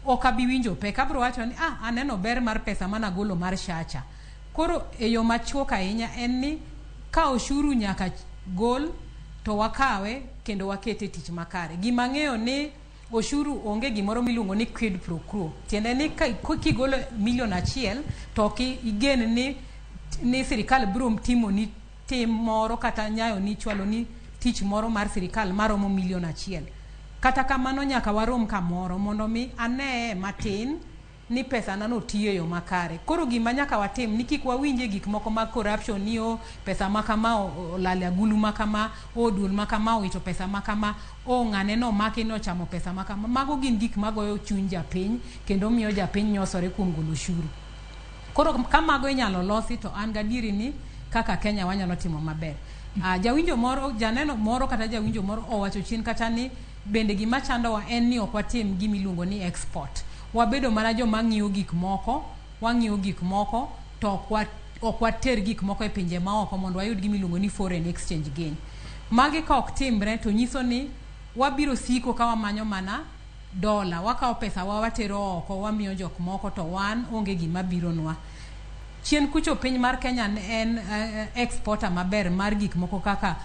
ok abi winjo pek, abro wacho ni aneno ber mar pesa mana golo mar shacha. Koro e yo machuok ahinya en ni ka oshuru nyaka gol to wakawe kendo wakete tich makare. Gima ng'eyo ni oshuru onge gimoro miluongo ni quid pro quo. Tiende ni kigolo $1,000,000 to igen ni sirikal biro timo ni tim moro kata nyayo ni chwalo ni tich moro mar sirikal maromo $1,000,000. Kata kamano nyaka warom kamoro mondo mi ane matin ni pesa nano tiyo yo makare. Koro gima nyaka watim ni kik wawinje gik moko mag corruption ni pesa makama olale agulu makama, duol makama owito pesa makama, ng'ane no maki no chamo pesa makama. Mago gin gik magoyo chuny japiny kendo miyo japiny nyosore kuom golo ushuru. Koro kamago inyalo losi to an gadieri ni kaka Kenya wanyalo timo maber. Jawinjo moro, janeno moro kata jawinjo moro owacho chien kata ni bende gima chandowa en ni ok watim gimiluongo ni export. Wabedo mana joma ng'iyo gik moko, wang'iyo gik moko to ok water gik moko e pinje maoko mondo wayud gimiluongo ni foreign exchange gain. Magi ka ok timbre to nyiso ni wabiro siko ka wamanyo mana dola, wakawo pesa watero oko, wamiyo jok moko to wan onge gima bironwa. Chien kucho piny mar Kenya en exporter maber mar gik moko kaka